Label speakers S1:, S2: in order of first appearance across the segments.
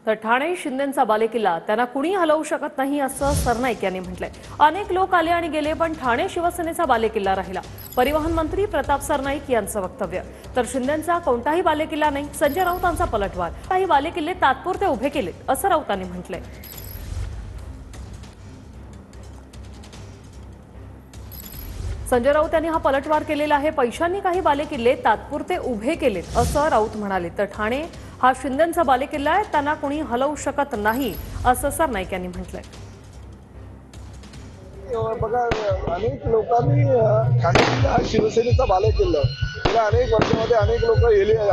S1: तर ठाणे शिंदेंचा बालेकिल्ला त्यांना कुणी हलवू शकत नाही असं सरनाईक यांनी म्हटलंय। अनेक लोक आले आणि गेले पण ठाणे शिवसेनेचा बालेकिल्ला राहिला। परिवहन मंत्री प्रताप सरनाईक यांचं वक्तव्य। तर शिंदेंचा कोणताही बालेकिल्ला नाही, संजय राऊतांचा पलटवार। काही बालेकिल्ले तात्पुरते उभे केलेत असं राऊतांनी म्हटलंय। संजय राऊत यांनी हा पलटवार केलेला आहे। पैशांनी काही बालेकिल्ले तात्पुरते उभे केलेत असं राऊत म्हणाले। तर ठाणे हा शिंदेंचा बालेकिल्ला आहे, त्यांना कोणी हलवू शकत नाही असं सरनाईक यांनी म्हटलंय।
S2: बघा, अनेक लोकांनी ठाणे जिल्हा हा शिवसेनेचा बालेकिल्ला आहे। गेल्या अनेक वर्षांमध्ये अनेक लोक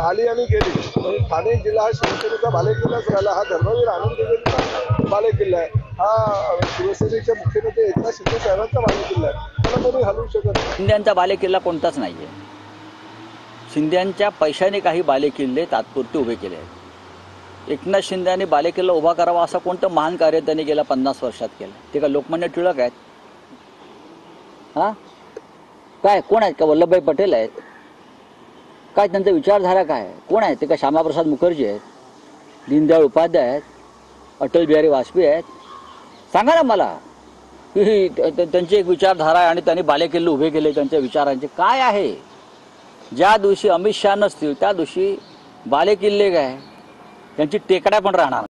S2: आली आणि गेली। ठाणे जिल्हा हा शिवसेनेचा बालेकिल्लाच राहिला। हा धर्मवीर आनंद देवेंचा बालेकिल्ला आहे। हा शिवसेनेचे मुख्यमंत्री एकनाथ शिंदे साहेबांचा बालेकिल्ला आहे। त्याला कोणी हलवू शकत नाही।
S3: शिंदेंचा बालेकिल्ला कोणताच नाहीये। शिंदेंच्या पैशाने काही बालेकिल्ले तात्पुरते उभे केले आहेत। एकनाथ शिंदेने बालेकिल्ला उभा करावा असं कोणतं महान कार्य त्यांनी गेल्या 50 वर्षात केलं? ते का लोकमान्य टिळक आहेत? काय कोण आहेत? का वल्लभभाई पटेल आहेत? काय त्यांचा विचारधारा काय? कोण आहेत? ते का श्यामाप्रसाद मुखर्जी आहेत? दीनदयाळ उपाध्याय आहेत? अटल बिहारी वाजपेयी आहेत? सांगा ना मला की त्यांची एक विचारधारा आहे आणि त्यांनी बालेकिल्ले उभे केले, त्यांच्या विचारांचे काय आहे? ज्या दिवशी अमित शहा नसतील त्या दिवशी बालेकिल्ले काय त्यांची टेकड्या पण राहणार।